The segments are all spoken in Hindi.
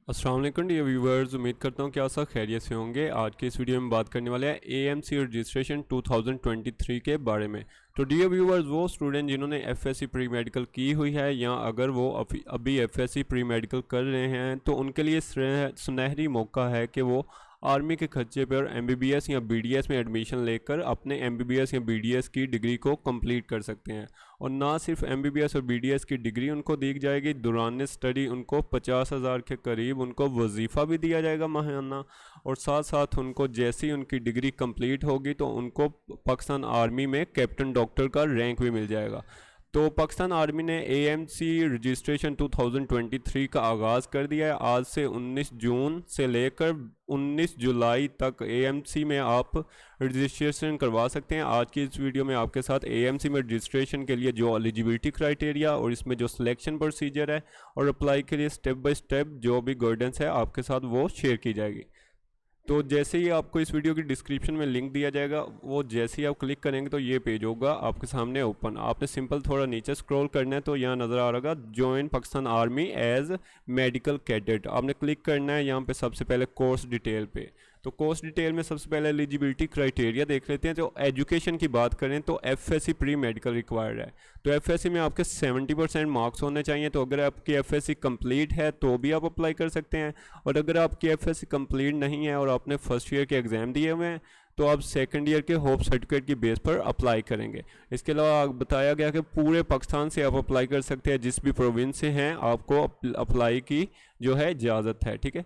अस्सलाम वालेकुम डियर व्यूवर्स, उम्मीद करता हूँ कि आप सब खैरियत से होंगे। आज के इस वीडियो में बात करने वाले हैं एएमसी रजिस्ट्रेशन 2023 के बारे में। तो डियर व्यूवर्स, वो स्टूडेंट जिन्होंने एफएससी प्री मेडिकल की हुई है या अगर वो अभी एफएससी प्री मेडिकल कर रहे हैं तो उनके लिए सुनहरी मौका है कि वो आर्मी के खर्चे पर एमबीबीएस या बीडीएस में एडमिशन लेकर अपने एमबीबीएस या बीडीएस की डिग्री को कंप्लीट कर सकते हैं। और ना सिर्फ एमबीबीएस और बीडीएस की डिग्री उनको दी जाएगी, दौरान स्टडी उनको 50,000 के करीब उनको वजीफ़ा भी दिया जाएगा माहाना। और साथ साथ उनको जैसी उनकी डिग्री कंप्लीट होगी तो उनको पाकिस्तान आर्मी में कैप्टन डॉक्टर का रैंक भी मिल जाएगा। तो पाकिस्तान आर्मी ने एएमसी रजिस्ट्रेशन 2023 का आगाज़ कर दिया है। आज से 19 जून से लेकर 19 जुलाई तक एएमसी में आप रजिस्ट्रेशन करवा सकते हैं। आज की इस वीडियो में आपके साथ एएमसी में रजिस्ट्रेशन के लिए जो एलिजिबिलिटी क्राइटेरिया और इसमें जो सिलेक्शन प्रोसीजर है और अप्लाई के लिए स्टेप बाय स्टेप जो भी गाइडेंस है आपके साथ वो शेयर की जाएगी। तो जैसे ही आपको इस वीडियो की डिस्क्रिप्शन में लिंक दिया जाएगा, वो जैसे ही आप क्लिक करेंगे तो ये पेज होगा आपके सामने ओपन। आपने सिंपल थोड़ा नीचे स्क्रॉल करना है तो यहाँ नज़र आ रहा है join Pakistan army as medical cadet. आपने क्लिक करना है यहाँ पे सबसे पहले कोर्स डिटेल पे। तो कोर्स डिटेल में सबसे पहले एलिजिबिलिटी क्राइटेरिया देख लेते हैं। तो एजुकेशन की बात करें तो एफएससी प्री मेडिकल रिक्वायर्ड है। तो एफएससी में आपके 70% मार्क्स होने चाहिए। तो अगर आपकी एफएससी कंप्लीट है तो भी आप अप्लाई कर सकते हैं, और अगर आपकी एफएससी कंप्लीट नहीं है और आपने फर्स्ट ईयर के एग्ज़ाम दिए हुए हैं तो आप सेकंड ईयर के होप सर्टिफिकेट की बेस पर अप्लाई करेंगे। इसके अलावा बताया गया कि पूरे पाकिस्तान से आप अप्लाई कर सकते हैं, जिस भी प्रोविंस से हैं आपको अप्लाई की जो है इजाज़त है। ठीक है,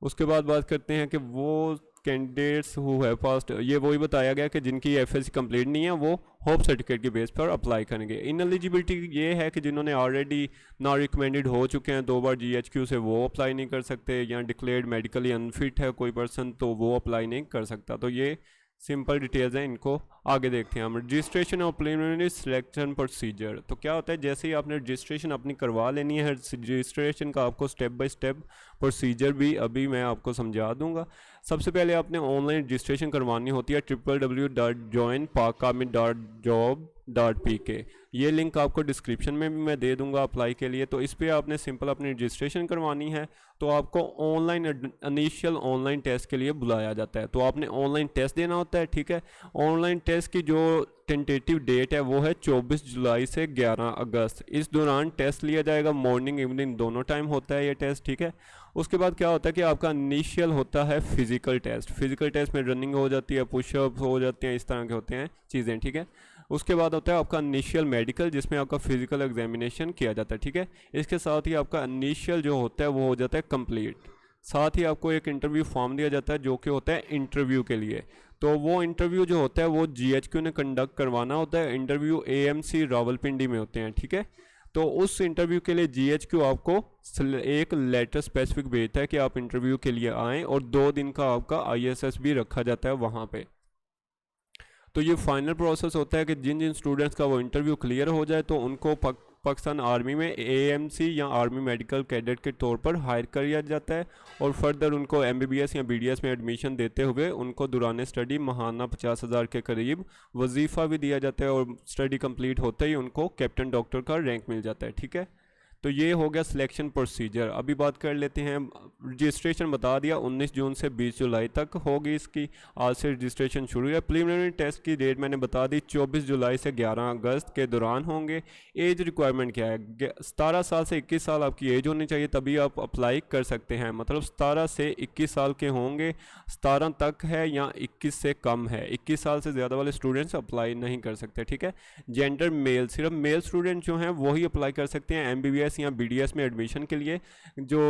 उसके बाद बात करते हैं कि वो कैंडिडेट्स हु है पास्ट, ये वही बताया गया कि जिनकी एफएससी कंप्लीट नहीं है वो होप सर्टिफिकेट की बेस पर अप्लाई करेंगे। इन एलिजिबिलिटी ये है कि जिन्होंने ऑलरेडी ना रिकमेंडेड हो चुके हैं 2 बार जीएचक्यू से, वो अप्लाई नहीं कर सकते, या डिक्लेयर्ड मेडिकली अनफिट है कोई पर्सन तो वो अप्लाई नहीं कर सकता। तो ये सिंपल डिटेल्स हैं, इनको आगे देखते हैं हम। रजिस्ट्रेशन और प्रिलिमिनरी सिलेक्शन प्रोसीजर। तो क्या होता है, जैसे ही आपने रजिस्ट्रेशन अपनी करवा लेनी है, रजिस्ट्रेशन का आपको स्टेप बाय स्टेप प्रोसीजर भी अभी मैं आपको समझा दूंगा। सबसे पहले आपने ऑनलाइन रजिस्ट्रेशन करवानी होती है www.joinpakami.job.pk। ये लिंक आपको डिस्क्रिप्शन में भी मैं दे दूंगा अप्लाई के लिए। तो इस पर आपने सिंपल अपनी रजिस्ट्रेशन करवानी है। तो आपको ऑनलाइन इनिशियल ऑनलाइन टेस्ट के लिए बुलाया जाता है, तो आपने ऑनलाइन टेस्ट देना होता है। ठीक है, ऑनलाइन टेस्ट की जो टेंटेटिव डेट है वो है 24 जुलाई से 11 अगस्त। इस दौरान टेस्ट लिया जाएगा, मॉर्निंग इवनिंग दोनों टाइम होता है ये टेस्ट। ठीक है, उसके बाद क्या होता है कि आपका इनिशियल होता है फिजिकल टेस्ट। फिजिकल टेस्ट में रनिंग हो जाती है, पुशअप हो जाते हैं, इस तरह के होते हैं चीज़ें। ठीक है, उसके बाद होता है आपका इनिशियल मेडिकल, जिसमें आपका फिजिकल एग्जामिनेशन किया जाता है। ठीक है, इसके साथ ही आपका इनिशियल जो होता है वो हो जाता है कंप्लीट। साथ ही आपको एक इंटरव्यू फॉर्म दिया जाता है जो कि होता है इंटरव्यू के लिए। तो वो इंटरव्यू जो होता है वो जीएचक्यू ने कंडक्ट करवाना होता है। इंटरव्यू एएमसी रावलपिंडी में होते हैं। ठीक है, तो उस इंटरव्यू के लिए जीएचक्यू आपको एक लेटर स्पेसिफिक भेजता है कि आप इंटरव्यू के लिए आएँ, और 2 दिन का आपका आईएसएस भी रखा जाता है वहाँ पे। तो ये फाइनल प्रोसेस होता है कि जिन जिन स्टूडेंट्स का वो इंटरव्यू क्लियर हो जाए तो उनको पाकिस्तान आर्मी में एएमसी या आर्मी मेडिकल कैडेट के तौर पर हायर किया जाता है, और फर्दर उनको एमबीबीएस या बीडीएस में एडमिशन देते हुए उनको दौरान स्टडी माहाना 50,000 के करीब वजीफ़ा भी दिया जाता है, और स्टडी कंप्लीट होते ही उनको कैप्टन डॉक्टर का रैंक मिल जाता है। ठीक है, तो ये हो गया सिलेक्शन प्रोसीजर। अभी बात कर लेते हैं, रजिस्ट्रेशन बता दिया 19 जून से 20 जुलाई तक होगी इसकी। आज से रजिस्ट्रेशन शुरू है। प्रीलिमिनरी टेस्ट की डेट मैंने बता दी 24 जुलाई से 11 अगस्त के दौरान होंगे। एज रिक्वायरमेंट क्या है, 17 साल से 21 साल आपकी एज होनी चाहिए, तभी आप अप्लाई कर सकते हैं। मतलब 17 से 21 साल के होंगे, 17 तक है या 21 से कम है। 21 साल से ज़्यादा वाले स्टूडेंट्स अप्लाई नहीं कर सकते। ठीक है, जेंडर मेल, सिर्फ मेल स्टूडेंट जो हैं वही अप्लाई कर सकते हैं एमबीबीएस या बीडीएस में एडमिशन के लिए। जो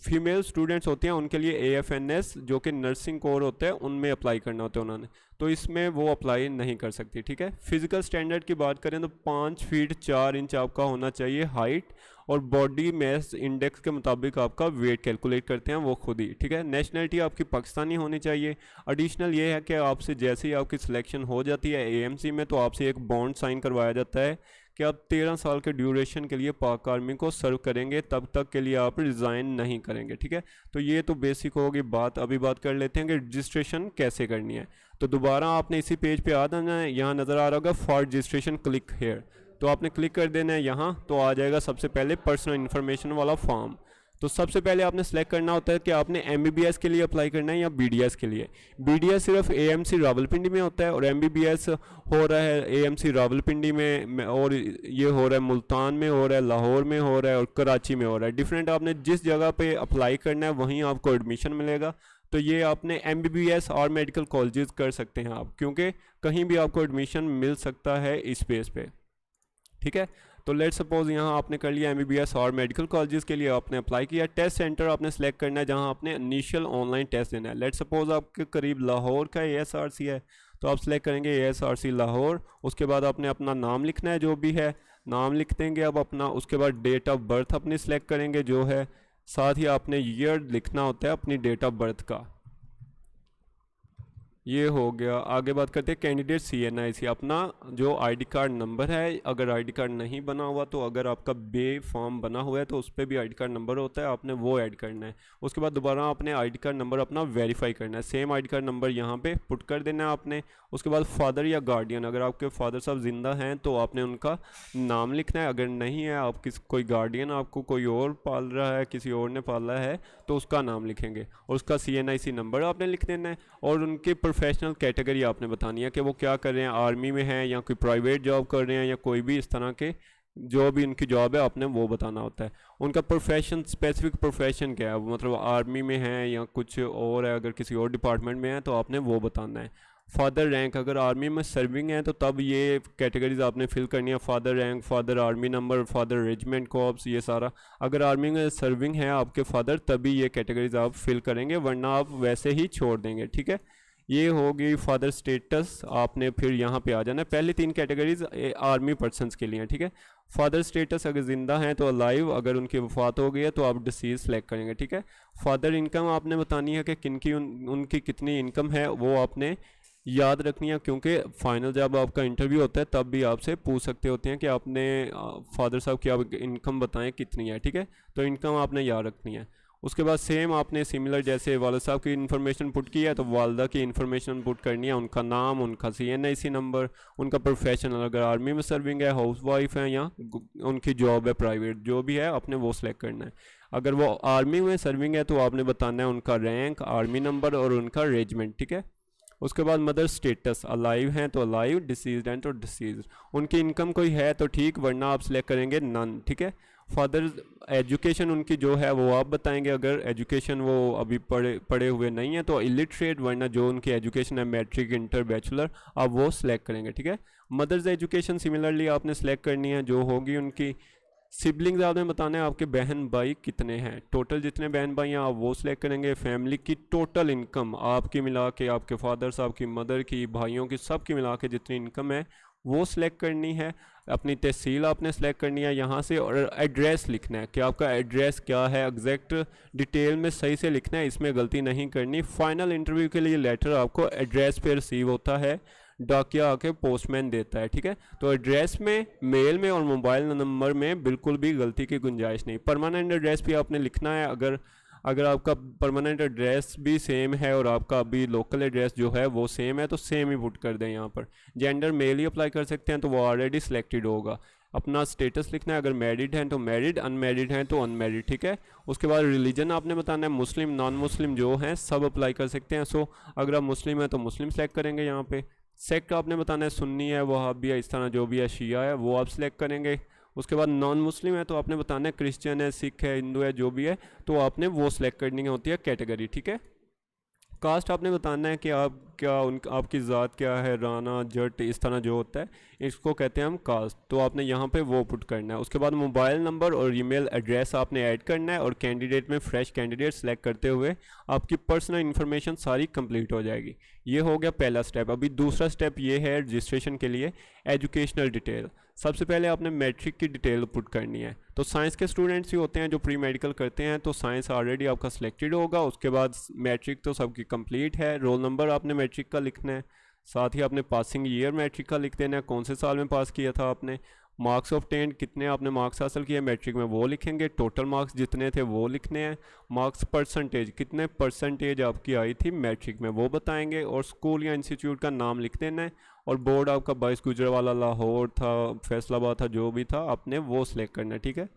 फीमेल स्टूडेंट्स होते हैं उनके लिए एएफएनएस जो कि नर्सिंग कोर होता है उनमें अप्लाई करना होता है उन्होंने, तो इसमें वो अप्लाई नहीं कर सकती। ठीक है, फिजिकल स्टैंडर्ड की बात करें तो 5 फीट 4 इंच आपका होना चाहिए हाइट, और बॉडी मास इंडेक्स के मुताबिक आपका वेट कैलकुलेट करते हैं वो खुद ही। ठीक है, नेशनलिटी आपकी पाकिस्तानी होनी चाहिए। एडिशनल ये है कि आपसे जैसे ही आपकी सिलेक्शन हो जाती है एएमसी में तो आपसे एक बॉन्ड साइन करवाया जाता है कि आप 13 साल के ड्यूरेशन के लिए पाक आर्मी को सर्व करेंगे, तब तक के लिए आप रिज़ाइन नहीं करेंगे। ठीक है, तो ये तो बेसिक होगी बात। अभी बात कर लेते हैं कि रजिस्ट्रेशन कैसे करनी है। तो दोबारा आपने इसी पेज पे आ जाना है, यहाँ नज़र आ रहा होगा फॉर रजिस्ट्रेशन क्लिक हेयर, तो आपने क्लिक कर देना है यहाँ। तो आ जाएगा सबसे पहले पर्सनल इन्फॉर्मेशन वाला फॉर्म। तो सबसे पहले आपने सेलेक्ट करना होता है कि आपने एमबीबीएस के लिए अप्लाई करना है या बीडीएस के लिए। बीडीएस सिर्फ एएमसी रावलपिंडी में होता है और एमबीबीएस हो रहा है एएमसी रावलपिंडी में और ये हो रहा है मुल्तान में हो रहा है, लाहौर में हो रहा है और कराची में हो रहा है। डिफरेंट आपने जिस जगह पे अप्लाई करना है वहीं आपको एडमिशन मिलेगा। तो ये आपने एमबीबीएस और मेडिकल कॉलेजेस कर सकते हैं आप, क्योंकि कहीं भी आपको एडमिशन मिल सकता है इस बेस पे, ठीक है। तो लेट सपोज यहाँ आपने कर लिया एमबीबीएस और मेडिकल कॉलेजेस के लिए आपने अप्लाई किया। टेस्ट सेंटर आपने सेलेक्ट करना है जहाँ आपने इनिशियल ऑनलाइन टेस्ट देना है। लेट सपोज आपके करीब लाहौर का एएसआरसी है, तो आप सेलेक्ट करेंगे एएसआरसी लाहौर। उसके बाद आपने अपना नाम लिखना है, जो भी है नाम लिख देंगे आप अपना। उसके बाद डेट ऑफ बर्थ अपनी सेलेक्ट करेंगे जो है, साथ ही आपने ईयर लिखना होता है अपनी डेट ऑफ बर्थ का। ये हो गया। आगे बात करते हैं कैंडिडेट CNIC, अपना जो आईडी कार्ड नंबर है। अगर आईडी कार्ड नहीं बना हुआ तो अगर आपका बे फॉर्म बना हुआ है तो उस पर भी आईडी कार्ड नंबर होता है, आपने वो ऐड करना है। उसके बाद दोबारा आपने आईडी कार्ड नंबर अपना वेरीफाई करना है, सेम आईडी कार्ड नंबर यहाँ पे पुट कर देना है आपने। उसके बाद फादर या गार्डियन, अगर आपके फादर साहब ज़िंदा हैं तो आपने उनका नाम लिखना है। अगर नहीं है, आप कोई गार्डियन आपको कोई और पाल रहा है, किसी और ने पाला है, तो उसका नाम लिखेंगे और उसका CNIC नंबर आपने लिख देना है। और उनके प्रोफेशनल कैटेगरी आपने बतानी है कि वो क्या कर रहे हैं, आर्मी में हैं या कोई प्राइवेट जॉब कर रहे हैं या कोई भी इस तरह के जो भी उनकी जॉब है आपने वो बताना होता है। उनका प्रोफेशन, स्पेसिफिक प्रोफेशन क्या है, मतलब आर्मी में है या कुछ और है, अगर किसी और डिपार्टमेंट में है तो आपने वो बताना है। फादर रैंक, अगर आर्मी में सर्विंग है तो तब ये कैटेगरीज आपने फिल करनी है, father rank, father army number, father regiment corps, ये सारा। अगर आर्मी में सर्विंग है आपके फादर तभी ये कैटेगरीज आप फिल करेंगे, वरना आप वैसे ही छोड़ देंगे, ठीक है। ये हो गई फादर स्टेटस। आपने फिर यहाँ पे आ जाना है। पहली 3 कैटेगरीज आर्मी पर्सनस के लिए हैं, ठीक है। फादर स्टेटस, अगर ज़िंदा हैं तो अलाइव, अगर उनकी वफात हो गई है तो आप डिसीज सेलेक्ट करेंगे, ठीक है। फादर इनकम आपने बतानी है कि किनकी उनकी कितनी इनकम है, वो आपने याद रखनी है, क्योंकि फाइनल जब आपका इंटरव्यू होता है तब भी आपसे पूछ सकते होते हैं कि आपने फादर साहब की आप इनकम बताएं कितनी है, ठीक है। तो इनकम आपने याद रखनी है। उसके बाद सेम आपने सिमिलर जैसे वालिद साहब की इन्फॉर्मेशन पुट की है तो वालदा की इन्फॉर्मेशन पुट करनी है, उनका नाम, उनका CNIC नंबर, उनका प्रोफेशन, अगर आर्मी में सर्विंग है, हाउस वाइफ है या उनकी जॉब है प्राइवेट, जो भी है आपने वो सिलेक्ट करना है। अगर वो आर्मी में सर्विंग है तो आपने बताना है उनका रैंक, आर्मी नंबर और उनका रेजिमेंट, ठीक है। उसके बाद मदर स्टेटस, अलाइव हैं तो अलाइव, डिसीज्ड हैं तो डिसीज्ड। उनकी इनकम कोई है तो ठीक, वरना आप सिलेक्ट करेंगे नन, ठीक है। फादर एजुकेशन उनकी जो है वो आप बताएंगे, अगर एजुकेशन वो अभी पढ़े हुए नहीं है तो इलिटरेट, वरना जो उनकी एजुकेशन है मैट्रिक, इंटर, बैचलर, आप वो सिलेक्ट करेंगे, ठीक है। मदर्स एजुकेशन सिमिलरली आपने सेलेक्ट करनी है, जो होगी उनकी। सिबलिंग्स आपने बताना है आपके बहन भाई कितने हैं, टोटल जितने बहन भाई हैं आप वो सिलेक्ट करेंगे। फैमिली की टोटल इनकम आपकी मिला के, आपके फादर साहब की, मदर की, भाइयों की, सब की मिला के जितनी इनकम है वो सिलेक्ट करनी है। अपनी तहसील आपने सेलेक्ट करनी है यहाँ से, और एड्रेस लिखना है कि आपका एड्रेस क्या है, एग्जैक्ट डिटेल में सही से लिखना है, इसमें गलती नहीं करनी। फाइनल इंटरव्यू के लिए लेटर आपको एड्रेस पे रिसीव होता है, डाकिया आके पोस्टमैन देता है, ठीक है। तो एड्रेस में, मेल में और मोबाइल नंबर में बिल्कुल भी गलती की गुंजाइश नहीं। परमानेंट एड्रेस भी आपने लिखना है। अगर आपका परमानेंट एड्रेस भी सेम है और आपका अभी लोकल एड्रेस जो है वो सेम है तो सेम ही पुट कर दें यहाँ पर। जेंडर मेल ही अप्लाई कर सकते हैं तो वो ऑलरेडी सिलेक्टेड होगा। अपना स्टेटस लिखना है, अगर मैरिड हैं तो मैरिड, अनमैरिड हैं तो अनमैरिड, ठीक है। उसके बाद रिलीजन आपने बताना है, मुस्लिम, नॉन मुस्लिम जो हैं सब अप्लाई कर सकते हैं। सो अगर आप मुस्लिम हैं तो मुस्लिम सेलेक्ट करेंगे यहाँ पे। सेक्ट आपने बताना है, सुन्नी है, वहाबी है, इस तरह जो भी है, शिया है, वो आप सिलेक्ट करेंगे। उसके बाद नॉन मुस्लिम है तो आपने बताना है क्रिश्चियन है, सिख है, हिंदू है, जो भी है, तो आपने वो सिलेक्ट करनी होती है कैटेगरी, ठीक है। कास्ट आपने बताना है कि आप क्या आपकी ज़ात क्या है, राना, जट, इस तरह जो होता है इसको कहते हैं हम कास्ट, तो आपने यहाँ पे वो पुट करना है। उसके बाद मोबाइल नंबर और ईमेल एड्रेस आपने ऐड करना है, और कैंडिडेट में फ्रेश कैंडिडेट सेलेक्ट करते हुए आपकी पर्सनल इन्फॉर्मेशन सारी कंप्लीट हो जाएगी। ये हो गया पहला स्टेप। अभी दूसरा स्टेप ये है रजिस्ट्रेशन के लिए, एजुकेशनल डिटेल। सबसे पहले आपने मैट्रिक की डिटेल पुट करनी है। तो साइंस के स्टूडेंट्स ही होते हैं जो प्री मेडिकल करते हैं, तो साइंस ऑलरेडी आपका सिलेक्टेड होगा। उसके बाद मैट्रिक तो सबकी कंप्लीट है। रोल नंबर आपने मैट्रिक का लिखना है, साथ ही आपने पासिंग ईयर मैट्रिक का लिख देना है, कौन से साल में पास किया था आपने। मार्क्स ऑब्टेन्ड, कितने आपने मार्क्स हासिल किए मैट्रिक में वो लिखेंगे। टोटल मार्क्स जितने थे वो लिखने हैं। मार्क्स परसेंटेज, कितने परसेंटेज आपकी आई थी मैट्रिक में वो बताएंगे। और स्कूल या इंस्टीट्यूट का नाम लिख देना है। और बोर्ड आपका 22 गुजरावाला, लाहौर था, फैसलाबाद था, जो भी था आपने वो सिलेक्ट करना है, ठीक है।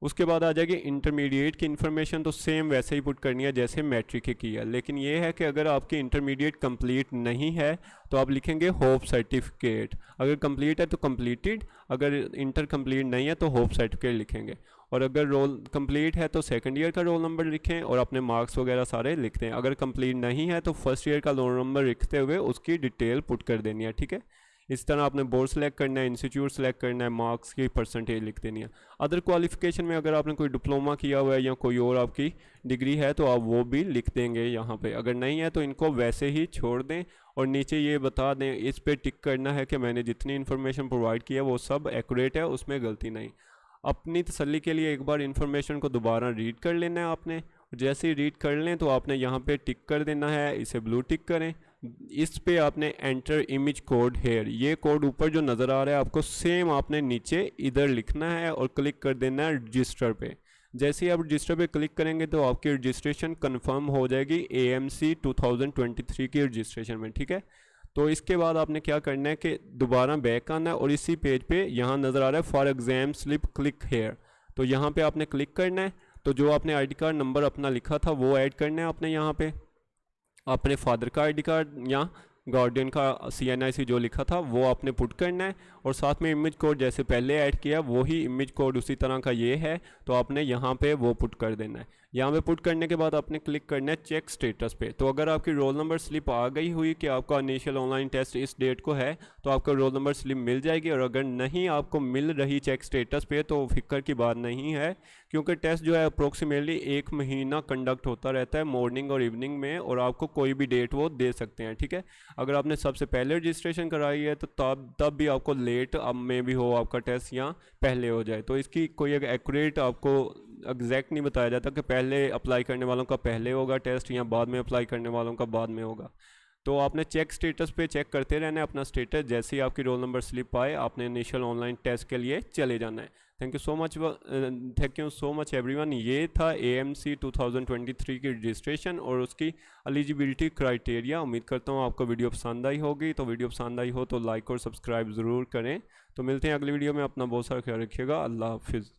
उसके बाद आ जाएगी इंटरमीडिएट की इन्फॉर्मेशन, तो सेम वैसे ही पुट करनी है जैसे मैट्रिक की है, लेकिन ये है कि अगर आपकी इंटरमीडिएट कंप्लीट नहीं है तो आप लिखेंगे होप सर्टिफिकेट, अगर कंप्लीट है तो कंप्लीटेड, अगर इंटर कंप्लीट नहीं है तो होप सर्टिफिकेट लिखेंगे, और अगर रोल कंप्लीट है तो सेकंड ईयर का रोल नंबर लिखें और अपने मार्क्स वगैरह सारे लिखते हैं। अगर कंप्लीट नहीं है तो फर्स्ट ईयर का रोल नंबर लिखते हुए उसकी डिटेल पुट कर देनी है, ठीक है। इस तरह आपने बोर्ड सेलेक्ट करना है, इंस्टीट्यूट सेलेक्ट करना है, मार्क्स की परसेंटेज लिख देनी है। अदर क्वालिफिकेशन में अगर आपने कोई डिप्लोमा किया हुआ है या कोई और आपकी डिग्री है तो आप वो भी लिख देंगे यहाँ पे, अगर नहीं है तो इनको वैसे ही छोड़ दें और नीचे ये बता दें, इस पे टिक करना है कि मैंने जितनी इन्फॉर्मेशन प्रोवाइड की है वो सब एक्यूरेट है, उसमें गलती नहीं। अपनी तसल्ली के लिए एक बार इन्फॉर्मेशन को दोबारा रीड कर लेना है आपने, जैसे ही रीड कर लें तो आपने यहाँ पे टिक कर देना है, इसे ब्लू टिक करें, इस पे आपने एंटर इमेज कोड हेयर, ये कोड ऊपर जो नज़र आ रहा है आपको सेम आपने नीचे इधर लिखना है और क्लिक कर देना है रजिस्टर पे। जैसे ही आप रजिस्टर पे क्लिक करेंगे तो आपकी रजिस्ट्रेशन कंफर्म हो जाएगी AMC 2023 की रजिस्ट्रेशन में, ठीक है। तो इसके बाद आपने क्या करना है कि दोबारा बैक आना है और इसी पेज पे यहाँ नज़र आ रहा है for exam slip click here, तो यहाँ पे आपने क्लिक करना है। तो जो आपने आईडी कार्ड नंबर अपना लिखा था वो ऐड करना है आपने यहाँ पे, अपने फादर का आईडी कार्ड या गार्डियन का CNIC जो लिखा था वो आपने पुट करना है, और साथ में इमेज कोड जैसे पहले ऐड किया वही इमेज कोड उसी तरह का ये है, तो आपने यहाँ पे वो पुट कर देना है। यहाँ पे पुट करने के बाद आपने क्लिक करना है चेक स्टेटस पे। तो अगर आपकी रोल नंबर स्लिप आ गई हुई कि आपका इनिशियल ऑनलाइन टेस्ट इस डेट को है तो आपको रोल नंबर स्लिप मिल जाएगी, और अगर नहीं आपको मिल रही चेक स्टेटस पे तो फिक्र की बात नहीं है, क्योंकि टेस्ट जो है अप्रोक्सीमेटली 1 महीना कंडक्ट होता रहता है मॉर्निंग और इवनिंग में, और आपको कोई भी डेट वो दे सकते हैं, ठीक है। अगर आपने सबसे पहले रजिस्ट्रेशन कराई है तो तब भी आपको लेट अब में भी हो आपका टेस्ट या पहले हो जाए, तो इसकी कोई एक्यूरेट आपको एग्जैक्ट नहीं बताया जाता कि पहले अप्लाई करने वालों का पहले होगा टेस्ट या बाद में अप्लाई करने वालों का बाद में होगा। तो आपने चेक स्टेटस पे चेक करते रहना है अपना स्टेटस, जैसे ही आपकी रोल नंबर स्लिप आए आपने इनिशियल ऑनलाइन टेस्ट के लिए चले जाना है। Thank you so much everyone. ये था AMC 2023 की रजिस्ट्रेशन और उसकी एलिजिबिलिटी क्राइटेरिया। उम्मीद करता हूँ आपको वीडियो पसंद आई होगी, तो वीडियो पसंद आई हो तो लाइक और सब्सक्राइब ज़रूर करें। तो मिलते हैं अगली वीडियो में, अपना बहुत सारा ख्याल रखिएगा। अल्लाह हाफिज़।